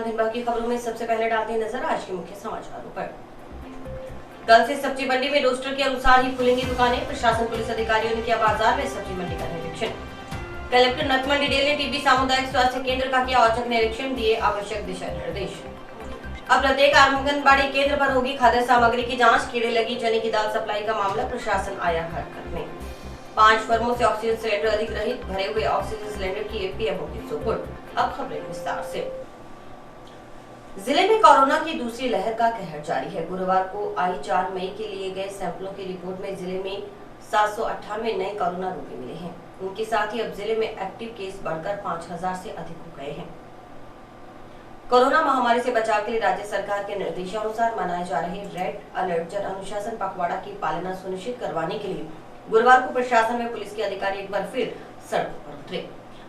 दिन भर की खबरों में सबसे पहले डालते हैं नजर आज के मुख्य समाचारों पर। कल से सब्जी मंडी में रोस्टर के अनुसार ही खुलेंगी दुकानें। प्रशासन पुलिस अधिकारियों ने किया बाजार में सब्जी मंडी का निरीक्षण। कलेक्टर नथमल डिडेल ने टीबी सामुदायिक स्वास्थ्य केंद्र का किया औचक निरीक्षण, दिए आवश्यक दिशा निर्देश। अब प्रत्येक आंगनबाड़ी केंद्र पर होगी खाद्य सामग्री की जांच। कीड़े लगी चने की दाल सप्लाई का मामला, प्रशासन आया हरकत में। 5 फर्मों से ऑक्सीजन सिलेंडर अधिग्रहित, भरे हुए ऑक्सीजन सिलेंडर की एपीएमओ की सुपुर्द। अब खबरें विस्तार से। जिले में कोरोना की दूसरी लहर का कहर जारी है। गुरुवार को आई 4 मई के लिए गए सैंपलों की रिपोर्ट में जिले में 798 नए कोरोना रोगी मिले हैं। उनके साथ ही अब जिले में एक्टिव केस बढ़कर 5000 से अधिक हो गए हैं। कोरोना महामारी से बचाव के लिए राज्य सरकार के निर्देशानुसार मनाए जा रहे रेड अलर्ट जन अनुशासन पखवाड़ा की पालना सुनिश्चित करवाने के लिए गुरुवार को प्रशासन में पुलिस के अधिकारी एक बार फिर सड़कों पर उतरे।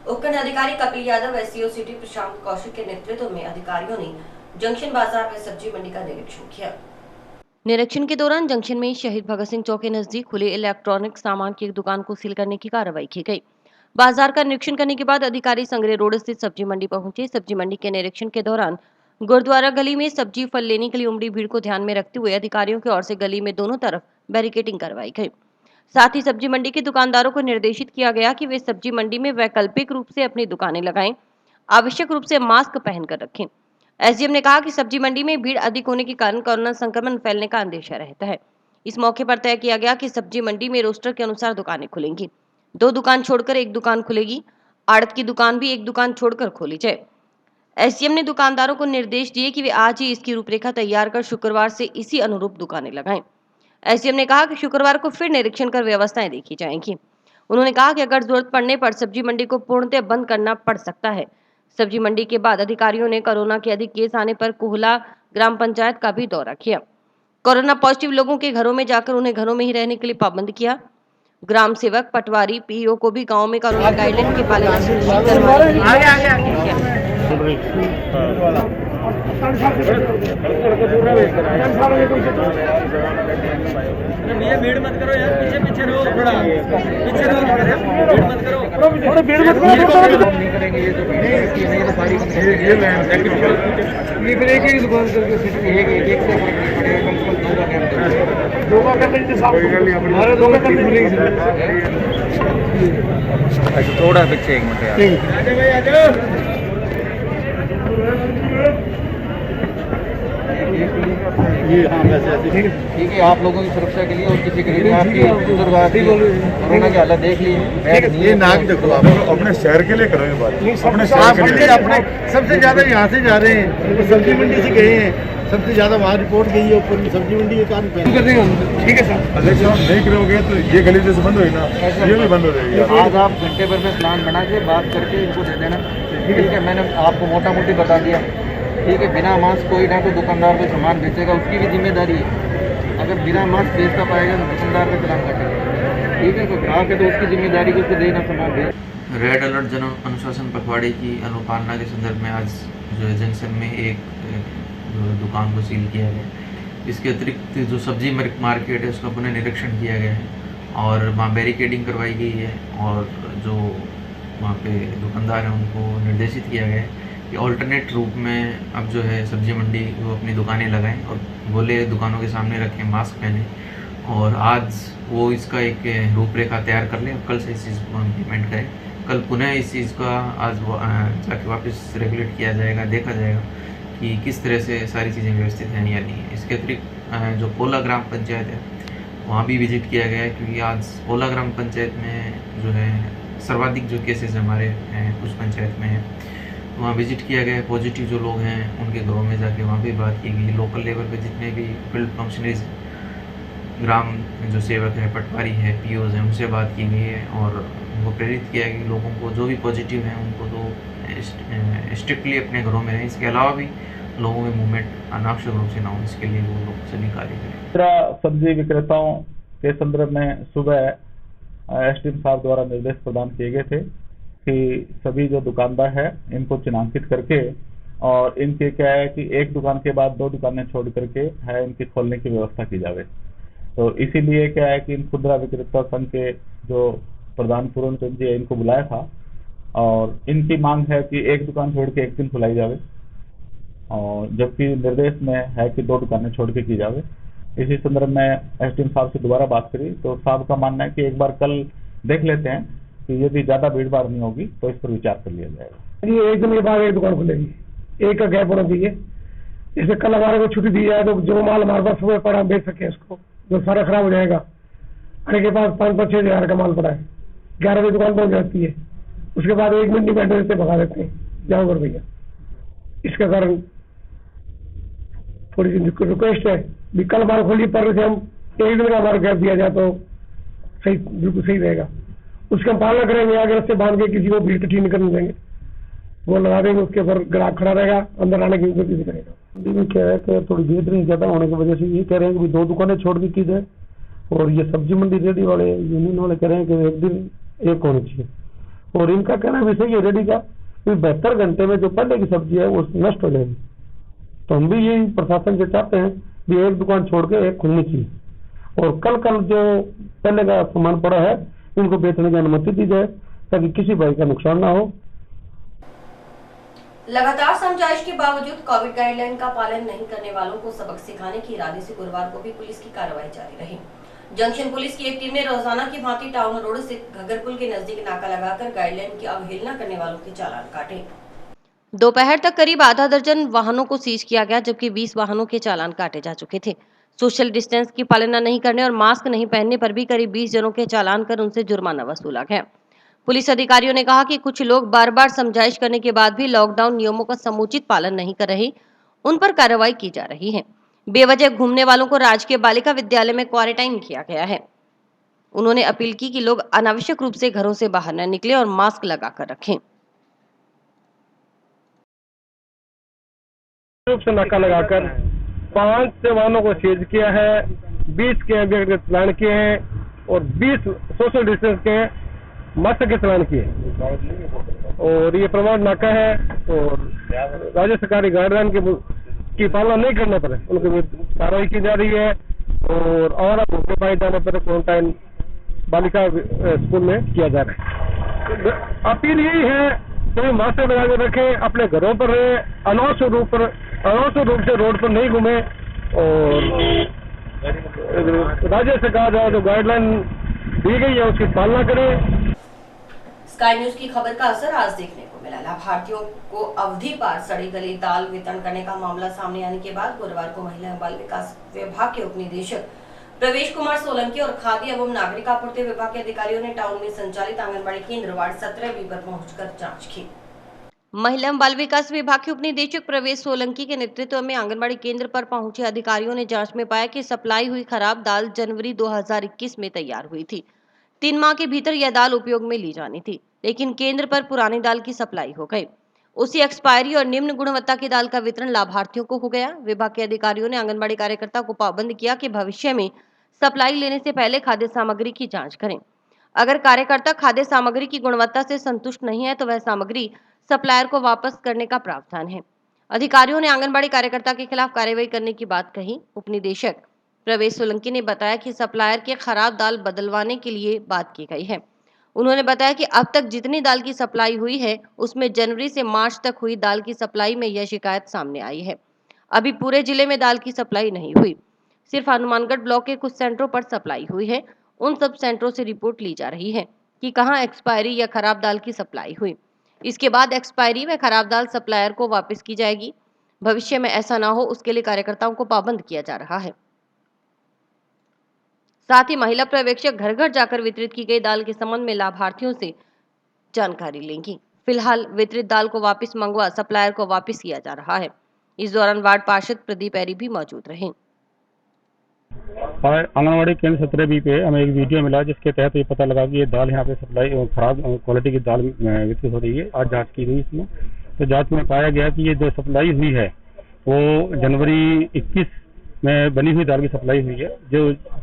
उपखंड अधिकारी कपिल यादव, एससीओ सिटी प्रशांत कौशिक के नेतृत्व में अधिकारियों ने जंक्शन बाजार में सब्जी मंडी का निरीक्षण किया। निरीक्षण के दौरान जंक्शन में शहीद भगत सिंह चौक के नजदीक खुले इलेक्ट्रॉनिक सामान की एक दुकान को सील करने की कार्रवाई की गई। बाजार का निरीक्षण करने के बाद अधिकारी संग्रह रोड स्थित सब्जी मंडी पहुंचे। सब्जी मंडी के निरीक्षण के दौरान गुरुद्वारा गली में सब्जी फल लेने के लिए उमड़ी भीड़ को ध्यान में रखते हुए अधिकारियों की ओर से गली में दोनों तरफ बैरिकेडिंग करवाई गई। साथ ही सब्जी मंडी के दुकानदारों को निर्देशित किया गया कि वे सब्जी मंडी में वैकल्पिक रूप से अपनी दुकानें लगाएं, आवश्यक रूप से मास्क पहनकर रखें। एसडीएम ने कहा कि सब्जी मंडी में भीड़ अधिक होने के कारण कोरोना संक्रमण फैलने का अंदेशा रहता है। इस मौके पर तय किया गया कि सब्जी मंडी में रोस्टर के अनुसार दुकानें खुलेंगी। 2 दुकान छोड़कर 1 दुकान खुलेगी। आड़त की दुकान भी 1 दुकान छोड़कर खोली जाए। एसडीएम ने दुकानदारों को निर्देश दिए कि वे आज ही इसकी रूपरेखा तैयार कर शुक्रवार से इसी अनुरूप दुकानें लगाएं। एसडीएम ने कहा कि शुक्रवार को फिर निरीक्षण कर व्यवस्थाएं देखी जाएंगी। उन्होंने कहा कि अगर जरूरत पड़ने पर सब्जी मंडी को पूर्णतः बंद करना पड़ सकता है। सब्जी मंडी के बाद अधिकारियों ने कोरोना के अधिक केस आने पर कोहला ग्राम पंचायत का भी दौरा किया। कोरोना पॉजिटिव लोगों के घरों में जाकर उन्हें घरों में ही रहने के लिए पाबंद किया। ग्राम सेवक, पटवारी, पीओ को भी गांव में कोरोना गाइडलाइन के पालन सुनिश्चित करवाने ये भीड़ मत करो यार, पीछे पीछे रहो, थोड़ा पीछे रहो, भीड़ मत करो, थोड़ा भीड़ मत करो, नहीं करेंगे ये तो सारी ये फिर एक दुकान करके एक से पड़ेगा, कम से कम 2 का करते हमारे 2 का करते थोड़ा पीछे 1 मिनट यार। ये हाँ वैसे ठीक है, आप लोगों की सुरक्षा के लिए और किसी के लिए आपकी कोरोना की हालत देख ली। ये नाक देखो, आप अपने शहर के लिए करो ये बात, अपने शहर के लिए। अपने सबसे ज्यादा यहाँ से जा रहे हैं, तो सब्जी मंडी से गए हैं, सबसे ज्यादा वहाँ रिपोर्ट गई है ऊपर सब्जी मंडी के कारण। ठीक है सर, अगर आप नहीं करोगे तो ये गली से बंद होगी ना, ये भी बंद हो जाएगी। आज आप घंटे भर में प्लान बना के बात करके इनको दे देना। ठीक है, मैंने आपको मोटा मोटी बता दिया। ठीक है, बिना मास्क कोई ना कोई दुकानदार को सामान बेचेगा, उसकी भी जिम्मेदारी है। अगर बिना मास्क बेचता पाएगा तो दुकानदार पे चलान काटेगा। ठीक है, तो ग्राहक है तो उसकी जिम्मेदारी को उसको देना सामान बेच। रेड अलर्ट जन अनुशासन पखवाड़े की अनुपालना के संदर्भ में आज जो है जंक्शन में एक दुकान को सील किया गया। इसके अतिरिक्त जो सब्जी मार्केट है उसका पुनः निरीक्षण किया गया है और वहाँ बैरिकेडिंग करवाई गई है और जो वहाँ पे दुकानदार हैं उनको निर्देशित किया गया है कि ऑल्टरनेट रूप में अब जो है सब्जी मंडी वो अपनी दुकानें लगाएं और गोले दुकानों के सामने रखें, मास्क पहनें और आज वो इसका एक रूपरेखा तैयार कर लें और कल से इस चीज़ को इम्प्लीमेंट करें। कल पुनः इस चीज़ का आज जाके वापस रेगुलेट किया जाएगा, देखा जाएगा कि किस तरह से सारी चीज़ें व्यवस्थित हैं या नहीं। इसके अतिरिक्त जो कोला ग्राम पंचायत है वहाँ भी विजिट किया गया है, क्योंकि आज कोला ग्राम पंचायत में जो है सर्वाधिक जो केसेस हमारे कुछ पंचायत में है, वहाँ विजिट किया गया है। पॉजिटिव जो लोग हैं उनके घरों में जाके वहाँ भी बात की गई। लोकल लेवल पे जितने भी फील्ड फंक्शनरीज, ग्राम जो सेवक है, पटवारी है, पीओज हैं, उनसे बात की गई है और उनको प्रेरित किया कि लोगों को जो भी पॉजिटिव हैं उनको तो स्ट्रिक्टली अपने घरों में रहें। इसके अलावा भी लोगों में मूवमेंट अनावश्यक रूप से ना हो, इसके लिए वो लोग सभी कार्य करें। सब्जी विक्रेताओं के संदर्भ में सुबह एसडीएम साहब द्वारा निर्देश प्रदान किए गए थे कि सभी जो दुकानदार है इनको चिन्हांकित करके और इनके क्या है कि 1 दुकान के बाद 2 दुकानें छोड़ करके है इनके खोलने की व्यवस्था की जावे। तो इसीलिए क्या है कि इन खुदरा विक्रेता संघ के जो प्रधान पूर्ण चंद जी है इनको बुलाया था और इनकी मांग है कि 1 दुकान छोड़ के 1 दिन खुलाई जावे। और जबकि निर्देश में है कि 2 दुकानें छोड़ के की जावे। इसी संदर्भ में एसडीएम साहब से दोबारा बात करी तो साहब का मानना है कि एक बार कल देख लेते हैं कि यदि ज़्यादा भीड़ भाड़ नहीं होगी तो इस पर विचार कर लिया जाएगा। ये एक दिन के बाद एक दुकान खुलेगी, एक का गैप होना चाहिए। जैसे कल हमारे को छुट्टी दी जाए तो जो माल हमारे पास सुबह पड़ा हम बेच सके उसको, जो सारा खराब हो जाएगा। अरे के पास 5-6 हज़ार का माल पड़ा है, 11 बजे दुकान पहुंच जाती है, उसके बाद 1 मिनट नहीं बैठे देते, भगा देते हैं, जाओ घर भैया। इसका कारण थोड़ी सी रिक्वेस्ट है भी कल माल खोलिए, पर से हम 1 दिन का हमारा गैप दिया जाए तो सही, बिल्कुल सही रहेगा। उसका हम पालना करेंगे, आगे रस्ते बांध के किसी को भीड़ इकट्ठी नहीं करने देंगे, वो लगा देंगे, उसके ऊपर ग्राहक खड़ा रहेगा, अंदर आने की कोशिश करेगा। में क्या है कि थोड़ी बेहतरीन ज़्यादा होने की वजह से ये कह रहे हैं कि 2 दुकानें छोड़ दी की जाए, और ये सब्जी मंडी रेडी वाले यूनियन वाले कह रहे हैं कि एक दिन एक होनी चाहिए। और इनका कहना भी सही है रेडी का, कि 72 घंटे में जो पहले की सब्जी है वो नष्ट हो जाएगी। तो हम भी यही प्रशासन से चाहते हैं कि एक दुकान छोड़ के एक खुलनी चाहिए, और कल जो पहले का सामान पड़ा है इनको बेचने की अनुमति दी जाए ताकि किसी भाई का नुकसान ना हो। लगातार समझाइश के बावजूद कोविड गाइडलाइन का पालन नहीं करने वालों को सबक सिखाने के इरादे से गुरुवार को भी पुलिस की कार्रवाई जारी रही। जंक्शन पुलिस की एक टीम ने रोजाना की भांति टाउन रोड से घग्गर पुल के नजदीक नाका लगाकर गाइडलाइन की अवहेलना करने वालों के चालान काटे। दोपहर तक करीब आधा दर्जन वाहनों को सीज किया गया, जबकि 20 वाहनों के चालान काटे जा चुके थे। सोशल डिस्टेंस की पालना नहीं करने और मास्क नहीं पहनने पर भी करीब 20 जनों के चालान कर उनसे जुर्माना वसूला गया। पुलिस अधिकारियों ने कहा कि कुछ लोग बार बार समझाइश करने के बाद भी लॉकडाउन नियमों का समुचित पालन नहीं कर रहे, उन पर कार्रवाई की जा रही है। बेवजह घूमने वालों को राजकीय बालिका विद्यालय में क्वारंटाइन किया गया है। उन्होंने अपील की कि लोग अनावश्यक रूप से घरों से बाहर न निकले और मास्क लगाकर रखें। रूप से नाका लगाकर 5 वाहनों को सीज किया है, 20 के व्यक्तिगत चालान किए हैं और 20 सोशल डिस्टेंस के मास्क के चालान किए। और ये प्रमाण नाका है, और राज्य सरकारी गाइडलाइन की पालना नहीं करने पर उनके विरुद्ध कार्रवाई की जा रही है, और आवारा भूखे पाए जाने पर क्वारंटाइन बालिका स्कूल में किया जा रहा है। अपील यही है कि मास्क लगा के रखें, अपने घरों पर रहे, अनावश्यक रूप से रोड पर नहीं घूमे, और राज्य सरकार जो गाइडलाइन दी गई है उसकी पालना करें। स्काई न्यूज की खबर का असर आज देखने को मिला। लाभार्थियों को अवधि पार सड़ी गली दाल वितरण करने का मामला सामने आने के बाद गुरुवार को महिला एवं बाल विकास विभाग के उप निदेशक प्रवेश कुमार सोलंकी और खाद्य एवं नागरिक आपूर्ति विभाग के अधिकारियों ने टाउन में संचालित आंगनबाड़ी केंद्र वार्ड 17B पर पहुंचकर जांच की। महिला एवं बाल विकास विभाग के उप निदेशक प्रवेश सोलंकी के नेतृत्व में आंगनबाड़ी केंद्र पर पहुंचे अधिकारियों ने जांच में पाया कि सप्लाई हुई खराब दाल जनवरी 2021 में तैयार हुई थी। 3 माह के भीतर यह दाल उपयोग में ली जानी थी, लेकिन केंद्र पर पुरानी दाल की सप्लाई हो गई। उसी एक्सपायरी और निम्न गुणवत्ता की दाल का वितरण लाभार्थियों को हो गया। विभाग के अधिकारियों ने आंगनबाड़ी कार्यकर्ता को पाबंद किया कि भविष्य में सप्लाई लेने से पहले खाद्य सामग्री की जांच करें। अगर कार्यकर्ता खाद्य सामग्री की गुणवत्ता से संतुष्ट नहीं है तो वह सामग्री सप्लायर को वापस करने का प्रावधान है। अधिकारियों ने आंगनबाड़ी कार्यकर्ता के खिलाफ कार्रवाई करने की बात कही। उप निदेशक प्रवेश सोलंकी ने बताया कि सप्लायर के खराब दाल बदलवाने के लिए बात की गई है। उन्होंने बताया कि अब तक जितनी दाल की सप्लाई हुई है उसमें जनवरी से मार्च तक हुई दाल की सप्लाई में यह शिकायत सामने आई है। अभी पूरे जिले में दाल की सप्लाई नहीं हुई, सिर्फ हनुमानगढ़ ब्लॉक के कुछ सेंटरों पर सप्लाई हुई है। उन सब सेंटरों से रिपोर्ट ली जा रही है कि कहां एक्सपायरी या खराब दाल की सप्लाई हुई। इसके बाद एक्सपायरी व खराब दाल सप्लायर को वापस की जाएगी। भविष्य में ऐसा ना हो उसके लिए कार्यकर्ताओं को पाबंद किया जा रहा है। साथ ही महिला पर्यवेक्षक घर घर जाकर वितरित की गई दाल के संबंध में लाभार्थियों से जानकारी लेंगी। फिलहाल वितरित दाल को वापस मंगवा सप्लायर को वापस किया जा रहा है। इस दौरान वार्ड पार्षद प्रदीप ऐरी भी मौजूद रहे। आंगनबाड़ी केंद्र 17B पे हमें एक वीडियो मिला जिसके तहत ये पता लगा कि ये दाल यहाँ पे सप्लाई खराब क्वालिटी की दाल वितरित हो रही है। आज जांच की गई इसमें, तो जांच में पाया गया कि ये जो सप्लाई हुई है वो जनवरी 21 में बनी हुई दाल की सप्लाई हुई है,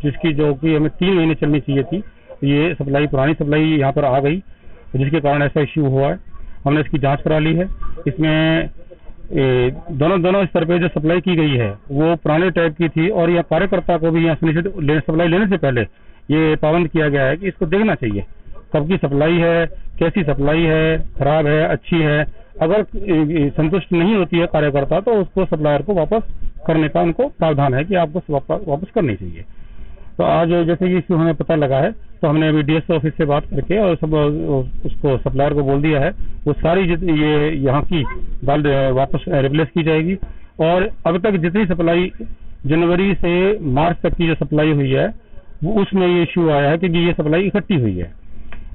जिसकी जो कि हमें 3 महीने चलनी चाहिए थी। ये सप्लाई पुरानी सप्लाई यहाँ पर आ गई, जिसके कारण ऐसा इश्यू हुआ है। हमने इसकी जाँच करा ली है। इसमें दोनों स्तर पे जो सप्लाई की गई है वो पुराने टाइप की थी, और यह कार्यकर्ता को भी यहाँ सप्लाई लेने से पहले ये पाबंद किया गया है कि इसको देखना चाहिए कब की सप्लाई है, कैसी सप्लाई है, खराब है, अच्छी है, अगर संतुष्ट नहीं होती है कार्यकर्ता तो उसको सप्लायर को वापस करने का उनको प्रावधान है कि आपको वापस करनी चाहिए। तो आज जैसे कि इश्यू हमें पता लगा है तो हमने अभी डीएसओ ऑफिस से बात करके और सब उसको सप्लायर को बोल दिया है वो सारी ये यहाँ की दाल वापस रिप्लेस की जाएगी। और अब तक जितनी सप्लाई जनवरी से मार्च तक की जो सप्लाई हुई है वो उसमें ये इश्यू आया है कि ये सप्लाई इकट्ठी हुई है।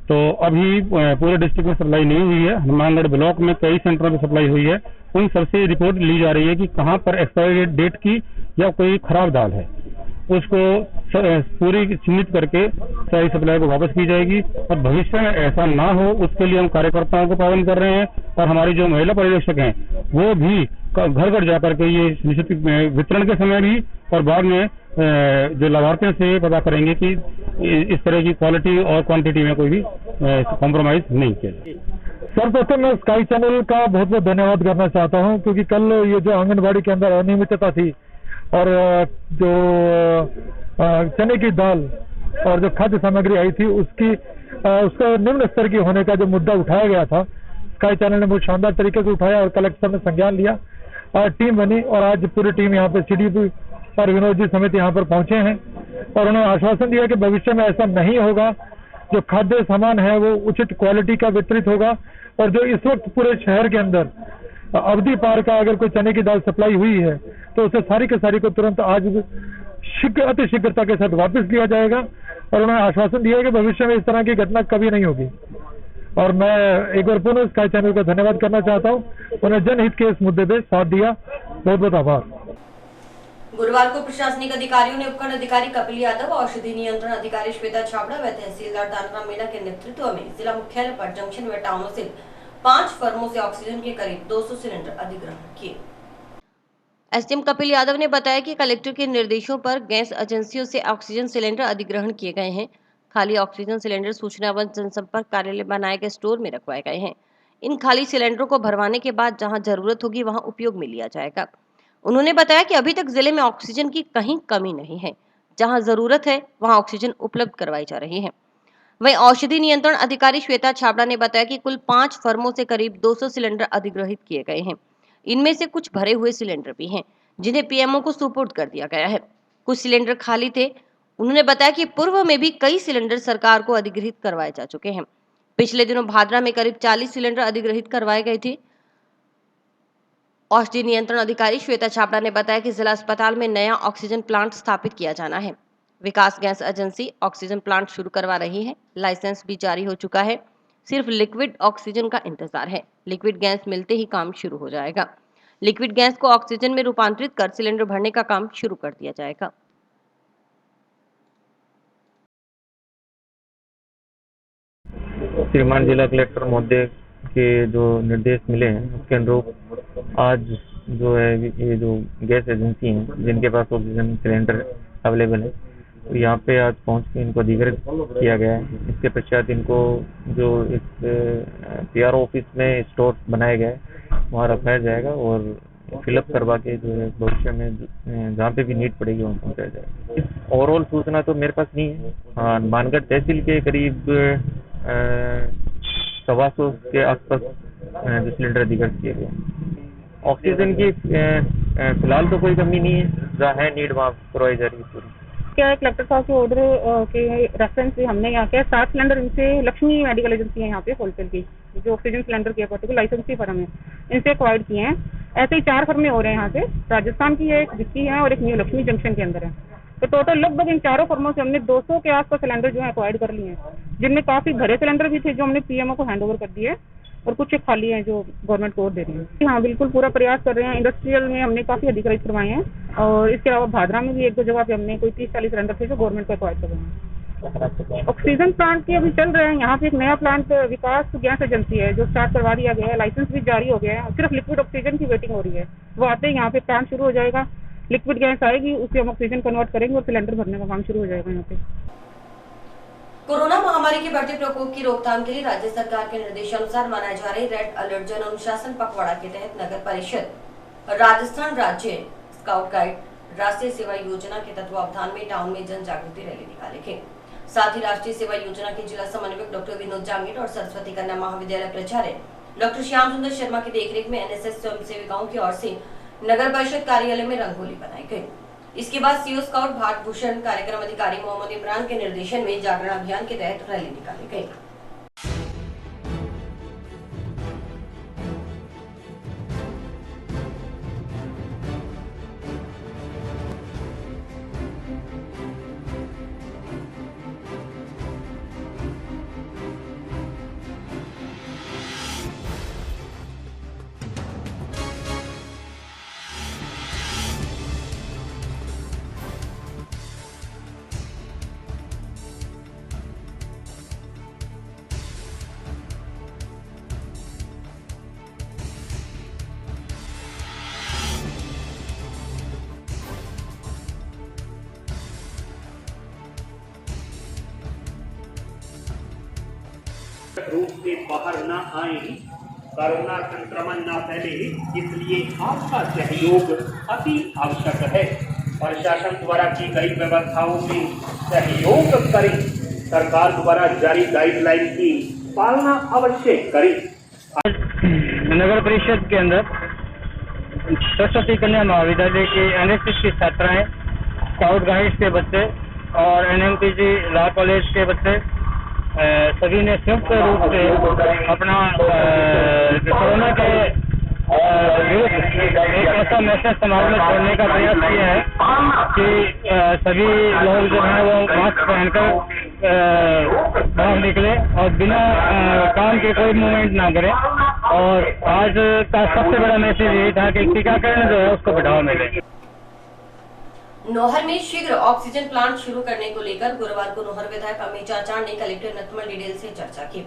तो अभी पूरे डिस्ट्रिक्ट में सप्लाई नहीं हुई है। हनुमानगढ़ ब्लॉक में कई सेंटरों में सप्लाई हुई है। उन सबसे रिपोर्ट ली जा रही है कि कहाँ पर एक्सपायरी डेट की या कोई खराब दाल है, उसको पूरी चिन्हित करके सारी सप्लाई को वापस की जाएगी। और भविष्य में ऐसा ना हो उसके लिए हम कार्यकर्ताओं को पालन कर रहे हैं और हमारी जो महिला पर्यवेक्षक हैं वो भी घर घर जाकर के ये निश्चित वितरण के समय भी और बाद में जो लाभार्थियों से पता करेंगे कि इस तरह की क्वालिटी और क्वांटिटी में कोई भी कॉम्प्रोमाइज नहीं किया जाए। सर्वप्रथम मैं स्काई चैनल का बहुत बहुत धन्यवाद करना चाहता हूं क्योंकि कल ये जो आंगनबाड़ी के अंदर अनियमितता थी और जो चने की दाल और जो खाद्य सामग्री आई थी उसका निम्न स्तर की होने का जो मुद्दा उठाया गया था, स्काई चैनल ने बहुत शानदार तरीके से उठाया और कलेक्टर ने संज्ञान लिया और टीम बनी और आज पूरी टीम यहाँ पे सीडीपी और विनोद जी समेत यहाँ पर पहुंचे हैं और उन्होंने आश्वासन दिया कि भविष्य में ऐसा नहीं होगा। जो खाद्य सामान है वो उचित क्वालिटी का वितरित होगा और जो इस वक्त पूरे शहर के अंदर अवधि पार का अगर कोई चने की दाल सप्लाई हुई है तो उसे सारी के सारी को तुरंत आज अति शीघ्रता के साथ वापस लिया जाएगा और उन्होंने आश्वासन दिया कि भविष्य में इस तरह की घटना कभी नहीं होगी। और मैं एक बार पुनः स्काई चैनल का धन्यवाद करना चाहता हूँ, उन्हें जनहित के इस मुद्दे पे साथ दिया। बहुत बहुत आभार। गुरुवार को प्रशासनिक अधिकारियों ने उपखंड अधिकारी कपिल यादव, औषधि नियंत्रण अधिकारी श्वेता छाबड़ा व तहसीलदार दानरा मीणा के नेतृत्व में जिला मुख्यालय पर जंक्शन व टाउनों से 5 फर्मों से ऑक्सीजन के करीब 200 सिलेंडर अधिग्रहण किए। एसडीएम कपिल यादव ने बताया कि कलेक्टर के निर्देशों पर गैस एजेंसियों से ऑक्सीजन सिलेंडर अधिग्रहण किए गए हैं। खाली ऑक्सीजन सिलेंडर सूचना व जनसंपर्क कार्यालय बनाए गए स्टोर में रखवाए गए हैं। इन खाली सिलेंडरों को भरवाने के बाद जहां जरूरत होगी वहां उपयोग में लिया जाएगा। उन्होंने बताया कि अभी तक जिले में ऑक्सीजन की कहीं कमी नहीं है, जहां जरूरत है वहां ऑक्सीजन उपलब्ध करवाई जा रही है। वहीं औषधि नियंत्रण अधिकारी श्वेता छाबड़ा ने बताया कि कुल 5 फर्मों से करीब 200 सिलेंडर अधिग्रहित किए गए हैं। इनमें से कुछ भरे हुए सिलेंडर भी हैं जिन्हें पीएमओ को सुपुर्द कर दिया गया है। कुछ सिलेंडर खाली थे। उन्होंने बताया कि पूर्व में भी कई सिलेंडर सरकार को अधिग्रहित करवाए जा चुके हैं। पिछले दिनों भादरा में करीब 40 सिलेंडर अधिग्रहित करवाए गए थे। औषधि नियंत्रण अधिकारी श्वेता छाबड़ा ने बताया कि जिला अस्पताल में नया ऑक्सीजन प्लांट स्थापित किया जाना है। विकास गैस एजेंसी ऑक्सीजन प्लांट शुरू करवा रही है। लाइसेंस भी जारी हो चुका है। सिर्फ लिक्विड ऑक्सीजन का इंतजार है। लिक्विड गैस मिलते ही काम शुरू हो जाएगा। लिक्विड गैस को ऑक्सीजन में रूपांतरित कर सिलेंडर भरने का काम शुरू कर दिया जाएगा। श्रीमान जिला कलेक्टर महोदय के जो निर्देश मिले हैं उसके अनुरूप आज जो है ये जो गैस एजेंसी हैं जिनके पास ऑक्सीजन सिलेंडर अवेलेबल है तो यहाँ पे आज पहुँच के इनको अधिग्रहित किया गया है। इसके पश्चात इनको जो इस पीआरओ ऑफिस में स्टोर बनाया गया है वहाँ रखाया जाएगा और फिलअप करवा के जो है भविष्य में जहाँ पे भी नीड पड़ेगी वहाँ पहुँचाया जाएगा। ओवरऑल सूचना तो मेरे पास नहीं है। हाँ, मानगढ़ तहसील के करीब 125 के आसपास जो सिलेंडर अधिग्रहित किए गए। ऑक्सीजन की फिलहाल तो कोई कमी नहीं है, जहाँ है नीड वहाँ करवाई जा रही है पूरी। क्या है कलेक्टर साहब के ऑर्डर के रेफरेंस से हमने यहाँ के 7 सिलेंडर इनसे लक्ष्मी मेडिकल एजेंसी है यहाँ पे होलसेल की जो ऑक्सीजन सिलेंडर की पर्टिकुलर लाइसेंसी फर्म है इनसे एक्वायर्ड किए हैं। ऐसे ही 4 फर्में हो रहे हैं यहाँ से, राजस्थान की है, एक दिल्ली है और एक न्यू लक्ष्मी जंक्शन के अंदर है। तो टोटल लगभग इन 4 फर्मों से हमने 200 के आसपास सिलेंडर जो है एक्वायर्ड कर लिए हैं, जिनमें काफी भरे सिलेंडर भी थे जो हमने पीएमओ को हैंड ओवर कर दिए और कुछ खाली हैं जो गवर्नमेंट को और दे रही है। हाँ बिल्कुल पूरा प्रयास कर रहे हैं। इंडस्ट्रियल में हमने काफी अधिग्रहित करवाए हैं और इसके अलावा भादरा में भी 1-2 जगह पे हमने कोई 30-40 सिलेंडर थे जो गवर्नमेंट को एक्वायर्ड करवाए हैं। ऑक्सीजन प्लांट के अभी चल रहे हैं। यहाँ पे एक नया प्लांट विकास गैस एजेंसी है जो स्टार्ट करवा दिया गया है, लाइसेंस भी जारी हो गया है। सिर्फ लिक्विड ऑक्सीजन की वेटिंग हो रही है, वो आते ही यहाँ पे प्लांट शुरू हो जाएगा। लिक्विड गैस आएगी, उसे हम ऑक्सीजन कन्वर्ट करेंगे और सिलेंडर भरने का काम शुरू हो जाएगा यहाँ पे। कोरोना महामारी के बढ़ते प्रकोप की रोकथाम के लिए राज्य सरकार के निर्देशानुसार मनाए जा रहे रेड अलर्ट जन अनुशासन पखवाड़ा के तहत नगर परिषद, राजस्थान राज्य स्काउट गाइड राष्ट्रीय सेवा योजना के तत्वावधान में टाउन में जन जागृति रैली निकाले गए। साथ ही राष्ट्रीय सेवा योजना के जिला समन्वयक डॉक्टर विनोद जांगीर और सरस्वती कन्या महाविद्यालय प्राचार्य डॉक्टर श्याम सुंदर शर्मा की देखरेख में एनएसएस स्वयंसेविकाओं की ओर से नगर परिषद कार्यालय में रंगोली बनाई गई। इसके बाद सीओ स्काउट भाट भूषण कार्यक्रम अधिकारी मोहम्मद इमरान के निर्देशन में जागरण अभियान के तहत रैली निकाली गई। रूप से बाहर न आए, कोरोना संक्रमण न फैले, इसलिए आपका सहयोग अति आवश्यक है। प्रशासन द्वारा की गई व्यवस्थाओं में सहयोग करें। सरकार द्वारा जारी गाइडलाइन की पालना अवश्य करें। नगर परिषद के अंदर सरस्वती कन्या महाविद्यालय के एनएसएस की छात्राएं, स्काउट गाइड्स के बच्चे और एनएमपीजी लॉ कॉलेज के बच्चे सभी ने संयुक्त रूप से अपना कोरोना के विरुद्ध एक ऐसा मैसेज समाज में छोड़ने का प्रयास किया है कि सभी लोग जो हैं वो मास्क पहनकर बाहर निकले और बिना काम के कोई मूवमेंट ना करें। और आज का सबसे बड़ा मैसेज यही था कि टीकाकरण जो है उसको बढ़ावा मिले। नौहर में शीघ्र ऑक्सीजन प्लांट शुरू करने को लेकर गुरुवार को नौहर विधायक अमित चाचार ने कलेक्टर नथमल डिडेल से चर्चा की।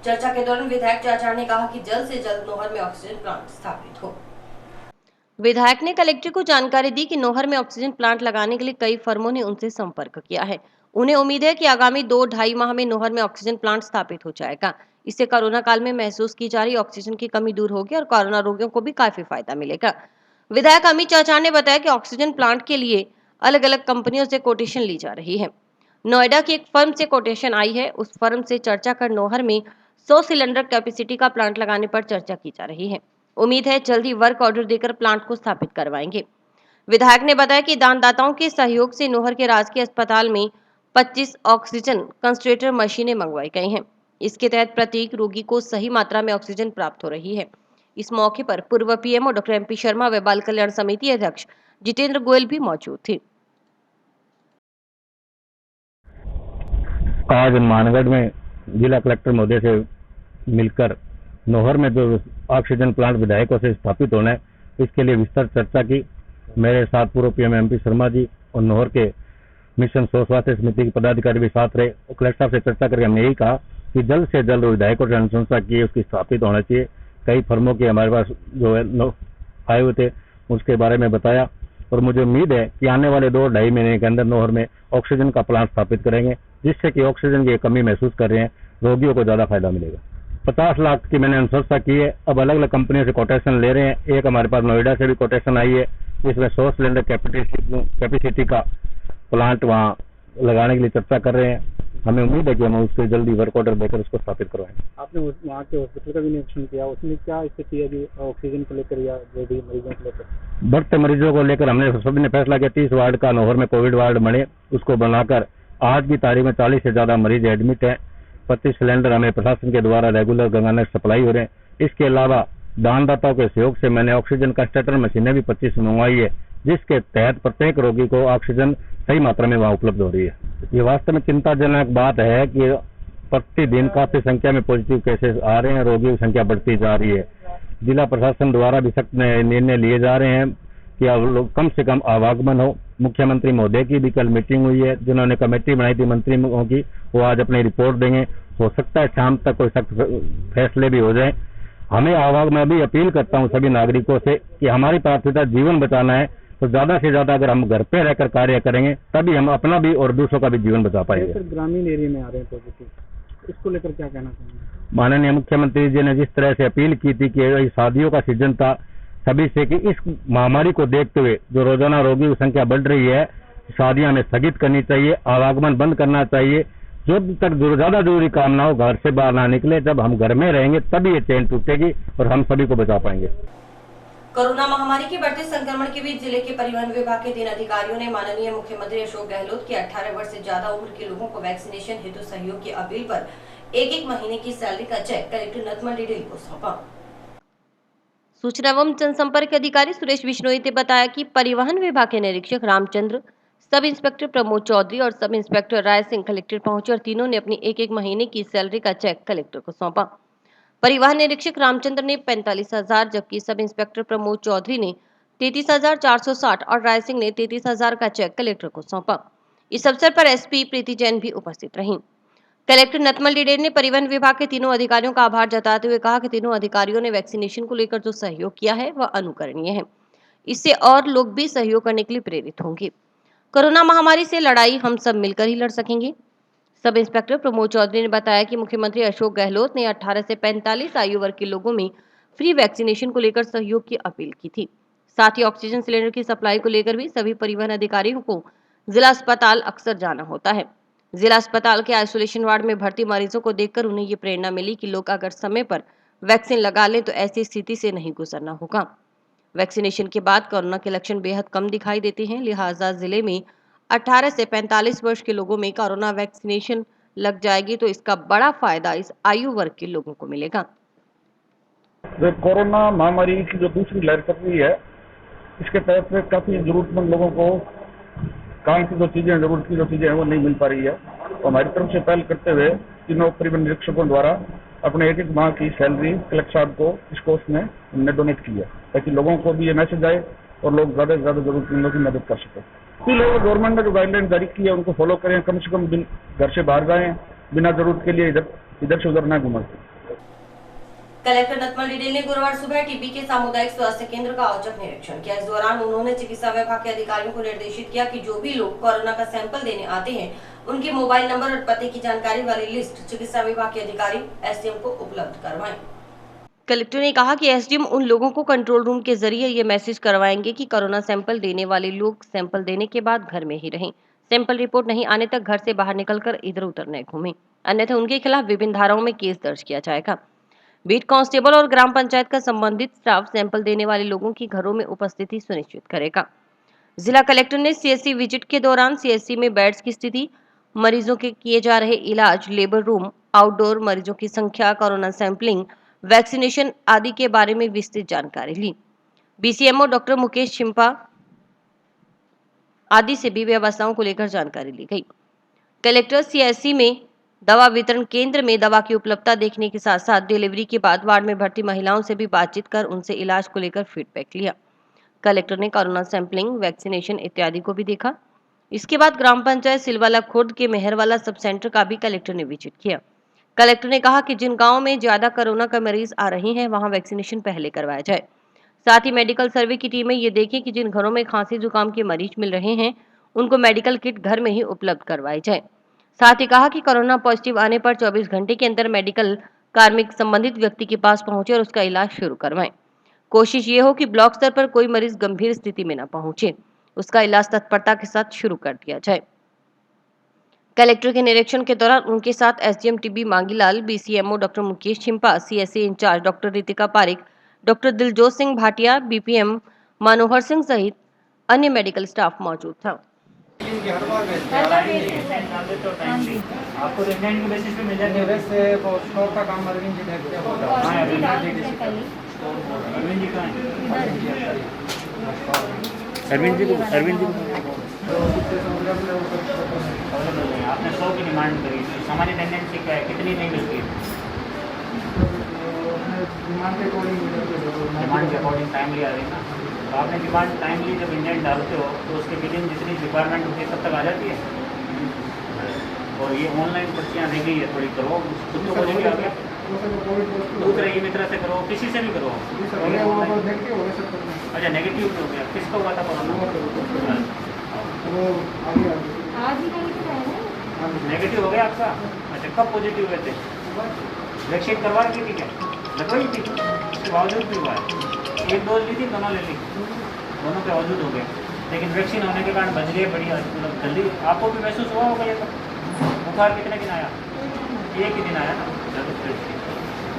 चर्चा के दौरान विधायक चाचार ने कहा कि जल्द से जल्द नौहर में ऑक्सीजन प्लांट स्थापित हो। विधायक ने कलेक्टर को जानकारी दी कि नौहर में ऑक्सीजन प्लांट लगाने के लिए कई फर्मों ने उनसे संपर्क किया है। उन्हें उम्मीद है कि आगामी 2-2.5 माह में नौहर में ऑक्सीजन प्लांट स्थापित हो जाएगा। इससे कोरोना काल में महसूस की जा रही ऑक्सीजन की कमी दूर होगी और कोरोना रोगियों को भी काफी फायदा मिलेगा। विधायक अमित चाचार ने बताया कि ऑक्सीजन प्लांट के लिए अलग अलग कंपनियों से कोटेशन ली जा रही है। नोएडा की एक फर्म से कोटेशन आई है। उस फर्म से चर्चा कर नौहर में 100 सिलेंडर कैपेसिटी का प्लांट लगाने पर चर्चा की जा रही है। उम्मीद है जल्दी वर्क ऑर्डर देकर प्लांट को स्थापित करवाएंगे। विधायक ने बताया कि दानदाताओं के सहयोग से नौहर के राजकीय अस्पताल में 25 ऑक्सीजन कंसंट्रेटर मशीनें मंगवाई गई हैं। इसके तहत प्रत्येक रोगी को सही मात्रा में ऑक्सीजन प्राप्त हो रही है। इस मौके पर पूर्व पीएमओ डॉक्टर एमपी शर्मा व बाल कल्याण समिति अध्यक्ष जितेंद्र गोयल भी मौजूद थे। आज मानगढ़ में जिला कलेक्टर महोदय से मिलकर नौहर में जो ऑक्सीजन प्लांट विधायकों से स्थापित होना है इसके लिए विस्तृत चर्चा की। मेरे साथ पूर्व पीएम एमपी शर्मा जी और नौहर के मिशन स्वास्थ्य समिति के पदाधिकारी भी साथ रहे। कलेक्टर साहब से चर्चा करके हमने यही कहा कि जल्द से जल्द विधायकों से अनुशंसा की उसकी स्थापित होना चाहिए। कई फर्मों के हमारे पास जो है आए हुए थे उसके बारे में बताया और मुझे उम्मीद है कि आने वाले 2-2.5 महीने के अंदर नौहर में ऑक्सीजन का प्लांट स्थापित करेंगे, जिससे कि ऑक्सीजन की कमी महसूस कर रहे हैं रोगियों को ज्यादा फायदा मिलेगा। 50 लाख की मैंने अनुशंसा की है। अब अलग अलग कंपनियों से कोटेशन ले रहे हैं। एक हमारे पास नोएडा से भी कोटेशन आई है, जिसमें 100 सिलेंडर कैपेसिटी का प्लांट वहाँ लगाने के लिए चर्चा कर रहे हैं। हमें उम्मीद है कि हम उसको जल्दी वर्क ऑर्डर देकर उसको स्थापित करवाएंगे। आपने वहाँ के हॉस्पिटल का भी निरीक्षण किया, उसमें क्या स्थिति है अभी ऑक्सीजन को लेकर या जो भी मरीजों को लेकर? बढ़ते मरीजों को लेकर हमने सभी ने फैसला किया 30 वार्ड का नौहर में कोविड वार्ड बने। उसको बनाकर आज की तारीख में 40 से ज्यादा मरीज एडमिट हैं। 25 सिलेंडर हमें प्रशासन के द्वारा रेगुलर गंगानगर सप्लाई हो रहे हैं। इसके अलावा दानदाताओं के सहयोग से मैंने ऑक्सीजन कंसंट्रेटर मशीनें भी 25 मंगवाई है, जिसके तहत प्रत्येक रोगी को ऑक्सीजन सही मात्रा में वहाँ उपलब्ध हो रही है। ये वास्तव में चिंताजनक बात है कि प्रतिदिन काफी संख्या में पॉजिटिव केसेस आ रहे हैं, रोगियों की संख्या बढ़ती जा रही है। जिला प्रशासन द्वारा भी सख्त निर्णय लिए जा रहे हैं कि अब कम से कम आवागमन हो। मुख्यमंत्री महोदय की भी कल मीटिंग हुई है, जिन्होंने कमेटी बनाई थी मंत्रियों की, वो आज अपनी रिपोर्ट देंगे। हो सकता है शाम तक कोई सख्त फैसले भी हो जाए। हमें मैं भी अपील करता हूँ सभी नागरिकों से कि हमारी प्राथमिकता जीवन बचाना है, तो ज्यादा से ज्यादा अगर हम घर पे रहकर कार्य करेंगे तभी हम अपना भी और दूसरों का भी जीवन बचा पाएंगे। सर, ग्रामीण एरिया में आ रहे हैं पॉजिटिव, इसको लेकर क्या कहना चाहेंगे? माननीय मुख्यमंत्री जी ने जिस तरह से अपील की थी कि शादियों का सीजन था सभी से कि इस महामारी को देखते हुए जो रोजाना रोगियों की संख्या बढ़ रही है, शादियां हमें स्थगित करनी चाहिए, आवागमन बंद करना चाहिए। जब तक ज़्यादा जरूरी काम ना हो घर से बाहर ना निकले, जब हम घर में रहेंगे तभी ये चेन टूटेगी और हम सभी को बचा पाएंगे। कोरोना महामारी के बढ़ते संक्रमण के बीच जिले के परिवहन विभाग के 3 अधिकारियों ने माननीय मुख्यमंत्री अशोक गहलोत की 18 वर्ष से ज्यादा उम्र के लोगों को वैक्सीनेशन हेतु सहयोग की अपील पर एक महीने की सैलरी का चेक कलेक्टर नथमल डिडेल को सौंपा। सूचना एवं जनसंपर्क अधिकारी सुरेश बिश्नोई ने बताया कि परिवहन विभाग के निरीक्षक रामचंद्र, सब इंस्पेक्टर प्रमोद चौधरी और sub inspector Rai Singh collector पहुंचे और तीनों ने अपनी एक महीने की सैलरी का चेक कलेक्टर को सौंपा। परिवहन निरीक्षक रामचंद्र ने 45,000, जबकि सब इंस्पेक्टर प्रमोद चौधरी ने 33,460 और राय सिंह ने 33,000 का चेक कलेक्टर को सौंपा। इस अवसर पर एसपी प्रीति जैन भी उपस्थित रहीं। कलेक्टर नथमल डिडेल ने परिवहन विभाग के तीनों अधिकारियों का आभार जताते हुए कहा कि तीनों अधिकारियों ने वैक्सीनेशन को लेकर जो सहयोग किया है वह अनुकरणीय है। इससे और लोग भी सहयोग करने के लिए प्रेरित होंगे। कोरोना महामारी से लड़ाई हम सब मिलकर ही लड़ सकेंगे। सब इंस्पेक्टर प्रमोद चौधरी ने बताया कि मुख्यमंत्री अशोक गहलोत ने 18 से 45 आयु वर्ग के लोगों में फ्री वैक्सीनेशन को लेकर सहयोग की अपील की थी। साथ ही ऑक्सीजन सिलेंडर की सप्लाई को लेकर भी सभी परिवहन अधिकारियों को जिला अस्पताल अक्सर जाना होता है। जिला अस्पताल के आइसोलेशन वार्ड में भर्ती मरीजों को देखकर उन्हें ये प्रेरणा मिली कि लोग अगर समय पर वैक्सीन लगा लें तो ऐसी स्थिति से नहीं गुजरना होगा। वैक्सीनेशन के बाद कोरोना के लक्षण बेहद कम दिखाई देते हैं, लिहाजा जिले में 18 से 45 वर्ष के लोगों में कोरोना वैक्सीनेशन लग जाएगी तो इसका बड़ा फायदा इस आयु वर्ग के लोगों को मिलेगा। कोरोना महामारी की जो दूसरी लहर चल रही है, इसके तहत में काफी जरूरतमंद लोगों को काम की जो चीजें, जरूरत की जो चीजें हैं वो नहीं मिल पा रही है। तो हमारी तरफ से पहल करते हुए तीनों परिवहन निरीक्षकों द्वारा अपने एक माह की सैलरी कलेक्टर साहब को इस कोर्स में हमने डोनेट की है, ताकि लोगों को भी ये मैसेज आए और लोग ज्यादा से ज्यादा जरूरतमंदों की मदद कर सकें। इसलिए गवर्नमेंट ने जो गाइडलाइन जारी की है उनको फॉलो करें, कम से कम घर से बाहर जाएं, बिना जरूरत के लिए इधर से उधर ना घूमें। कलेक्टर नथमल डिडेल ने गुरुवार सुबह टीबी के सामुदायिक स्वास्थ्य केंद्र का औचक निरीक्षण किया। इस दौरान उन्होंने चिकित्सा विभाग के अधिकारियों को निर्देशित किया कि जो भी लोग कोरोना का सैंपल देने आते हैं उनके मोबाइल नंबर और पते की जानकारी वाली लिस्ट चिकित्सा विभाग के अधिकारी एसडीएम को उपलब्ध करवाएं। कलेक्टर ने कहा कि एसडीएम उन लोगों को कंट्रोल रूम के जरिए ये मैसेज करवाएंगे कि कोरोना सैंपल देने वाले लोग सैंपल देने के बाद घर में ही रहें। सैंपल रिपोर्ट नहीं आने तक घर से बाहर निकलकर इधर उधर न घूमें, अन्यथा उनके खिलाफ विभिन्न धाराओं में केस दर्ज किया जाएगा। बीट कांस्टेबल और ग्राम पंचायत का संबंधित स्टाफ सैंपल देने वाले लोगों की घरों में उपस्थिति सुनिश्चित करेगा। जिला कलेक्टर ने सीएससी विजिट के दौरान सीएससी में बेड्स की स्थिति, मरीजों के किए जा रहे इलाज, लेबर रूम, आउटडोर मरीजों की संख्या, कोरोना सैंपलिंग, वैक्सीनेशन आदि के बारे में विस्तृत जानकारी ली। बीसीएमओ डॉक्टर मुकेश शिम्पा आदि से भी व्यवस्थाओं को लेकर जानकारी ली गई। कलेक्टर सीएससी में दवा वितरण केंद्र में दवा की उपलब्धता देखने के साथ साथ डिलीवरी के बाद वार्ड में भर्ती महिलाओं से भी बातचीत कर उनसे इलाज को लेकर फीडबैक लिया। कलेक्टर ने कोरोना सैंपलिंग, वैक्सीनेशन इत्यादि को भी देखा। इसके बाद ग्राम पंचायत सिलवाला खुर्द के मेहरवाला सब सेंटर का भी कलेक्टर ने विजिट किया। कलेक्टर ने कहा कि जिन गाँव में ज्यादा कोरोना का मरीज आ रहे हैं वहां वैक्सीनेशन पहले करवाया जाए। साथ ही मेडिकल सर्वे की टीमें ये देखें कि जिन घरों में खांसी जुकाम के मरीज मिल रहे हैं उनको मेडिकल किट घर में ही उपलब्ध करवाई जाए। साथ ही कहा कि कोरोना पॉजिटिव आने पर 24 घंटे के अंदर मेडिकल कार्मिक संबंधित व्यक्ति के पास पहुंचे और उसका इलाज शुरू करवाएं। कोशिश ये हो कि ब्लॉक स्तर पर कोई मरीज गंभीर स्थिति में न पहुंचे, उसका इलाज तत्परता के साथ शुरू कर दिया जाए। कलेक्टर के निरीक्षण के दौरान उनके साथ SDM TB Mangilal, BCMO doctor Mukesh Chhimpa, CSC incharge doctor Ritika Pareek, doctor Diljot Singh Bhatia, BPM Manohar Singh सहित अन्य मेडिकल स्टाफ मौजूद था। आपको रेजिडेंट के बेसिस पे मिल जाएगा। वैसे स्टॉक का काम अरविंद जी देखते हैं। अरविंद जी कहाँ है? अरविंद जी आपने 100 की डिमांड करी, सामान्य टेंडेंसी क्या है, कितनी नहीं मिलती है? डिमांड के अकॉर्डिंग टाइमली आ रही है ना, तो आपने डिमांड टाइमली जब इंडेंट डालते हो तो उसके विदिन जितनी रिक्वायरमेंट होती है तब तक आ जाती है। और ये ऑनलाइन पर्चियाँ रह गई है, थोड़ी करो, खुद तो बोलेंगे आ गया, दूसरे ई मित्र से करो, किसी से भी करो। अच्छा, नेगेटिव हो गया, किसका हुआ था कोरोना? नेगेटिव हो गया आपका? अच्छा, कब पॉजिटिव हुए थे? वैक्सीन करवा रखी थी क्या? लगवाई थी? उसके बावजूद भी हुआ है? एक डोज ली थी, दोनों ले ली, दोनों के बावजूद हो गए, लेकिन वैक्सीन होने के कारण बच गए। बढ़िया, मतलब जल्दी आपको भी महसूस हुआ होगा ये तो। बुखार कितने दिन आया? एक ही दिन आया ना। चलो फिर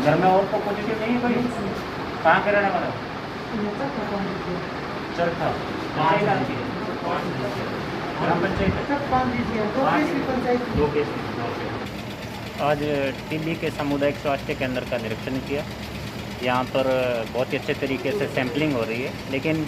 घर में और तो पॉजिटिव नहीं है कोई? कहाँ के रहने वाला? चरखा। ग्राम पंचायत दो केस। आज टीबी के सामुदायिक स्वास्थ्य केंद्र का निरीक्षण किया। यहाँ पर बहुत ही अच्छे तरीके से सैंपलिंग हो रही है, लेकिन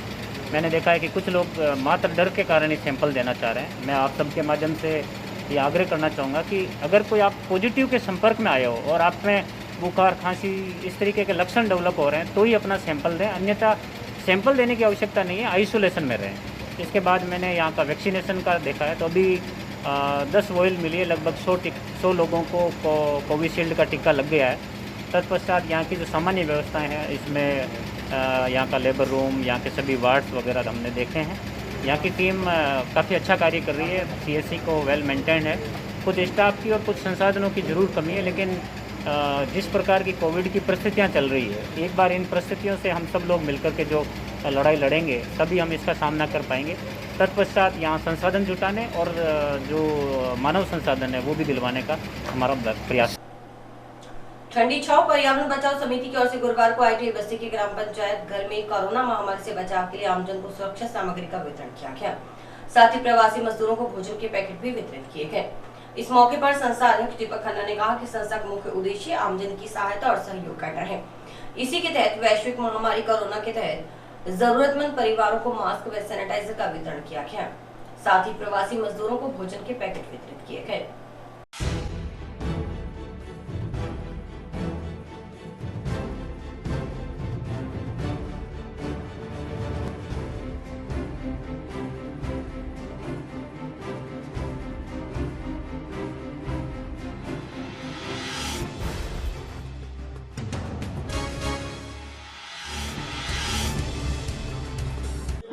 मैंने देखा है कि कुछ लोग मात्र डर के कारण ही सैंपल देना चाह रहे हैं। मैं आप सबके माध्यम से ये आग्रह करना चाहूँगा कि अगर कोई आप पॉजिटिव के संपर्क में आए हो और आप में बुखार, खांसी, इस तरीके के लक्षण डेवलप हो रहे हैं तो ही अपना सैंपल दें, अन्यथा सैंपल देने की आवश्यकता नहीं है, आइसोलेशन में रहें। इसके बाद मैंने यहाँ का वैक्सीनेशन का देखा है तो अभी 10 वॉयल मिली है, लगभग 100 लोगों को कोविशील्ड का टीका लग गया है। तत्पश्चात यहाँ की जो सामान्य व्यवस्थाएं हैं, इसमें यहाँ का लेबर रूम, यहाँ के सभी वार्ड्स वगैरह हमने देखे हैं। यहाँ की टीम काफ़ी अच्छा कार्य कर रही है, CSC को वेल मेंटेन्ड है। कुछ स्टाफ की और कुछ संसाधनों की ज़रूर कमी है, लेकिन जिस प्रकार की कोविड की परिस्थितियाँ चल रही है, एक बार इन परिस्थितियों से हम सब लोग मिलकर के जो लड़ाई लड़ेंगे तभी हम इसका सामना कर पाएंगे। तत्पश्चात यहाँ संसाधन जुटाने और जो मानव संसाधन है वो भी दिलवाने का हमारा प्रयास। ठंडी छाव पर्यावरण बचाओ समिति की ओर से गुरुवार को ITI बस्ती की ग्राम पंचायत घर में कोरोना महामारी से बचाव के लिए आमजन को सुरक्षा सामग्री का वितरण किया गया। साथ ही प्रवासी मजदूरों को भोजन के पैकेट भी वितरित किए गए। इस मौके पर संस्था अध्यक्ष दीपक खन्ना ने कहा कि संस्था का मुख्य उद्देश्य आमजन की सहायता और सहयोग करना है। इसी के तहत वैश्विक महामारी कोरोना के तहत जरूरतमंद परिवारों को मास्क व सैनिटाइजर का वितरण किया गया। साथ ही प्रवासी मजदूरों को भोजन के पैकेट वितरित किए गए।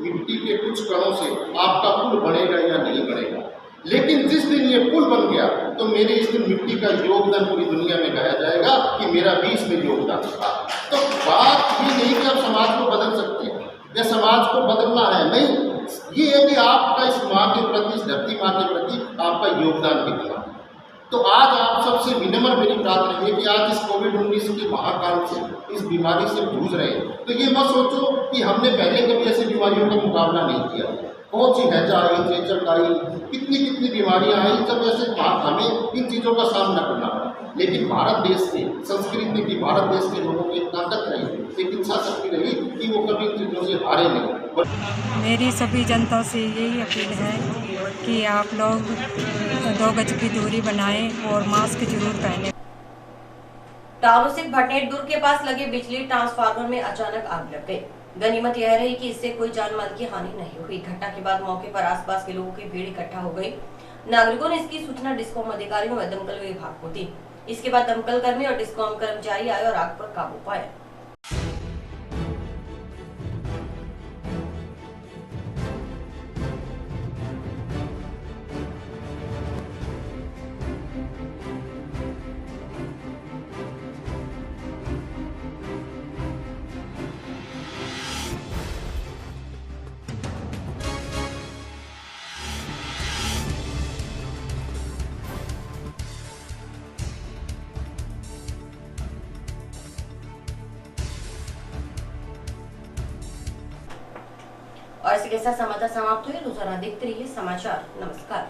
मिट्टी के कुछ कणों से आपका पुल बनेगा या नहीं बनेगा, लेकिन जिस दिन ये पुल बन गया तो मेरे इस दिन मिट्टी का योगदान पूरी दुनिया में कहा जाएगा कि मेरा भी इसमें योगदान था। तो बात ही नहीं कि आप समाज को बदल सकते हैं या समाज को बदलना है, नहीं, ये है कि आपका इस माँ के प्रति, इस धरती माँ के प्रति आपका योगदान कितना। तो आज आप सबसे विनम्र मेरी प्रार्थना है कि आज इस कोविड-19 के महाकाल से, इस बीमारी से जूझ रहे हैं तो ये मत सोचो कि हमने पहले कभी ऐसी बीमारियों का मुकाबला नहीं किया। बहुत सी हैजा आई, चेचक आई, कितनी बीमारियां आई, जब ऐसे हमें इन चीज़ों का सामना करना पड़ा। लेकिन भारत देश की संस्कृति की, भारत देश के लोगों की ताकत रही, एक इच्छा शक्ति रही कि वो कभी इन चीज़ों से हारे नहीं। मेरी सभी जनता से यही अपील है कि आप लोग 2 गज की दूरी बनाएं और मास्क जरूर पहनें। टारू से भटनेट दुर्ग के पास लगे बिजली ट्रांसफार्मर में अचानक आग लग गई। गनीमत यह रही कि इससे कोई जान माल की हानि नहीं हुई। घटना के बाद मौके पर आसपास के लोगों की भीड़ इकट्ठा हो गई। नागरिकों ने इसकी सूचना डिस्कॉम अधिकारियों व दमकल विभाग को दी। इसके बाद दमकल कर्मी और डिस्कॉम कर्मचारी आए और आग पर काबू पाया। और इसके साथ समाचार समाप्त हुए। रोजाना देखते रहिए समाचार। नमस्कार।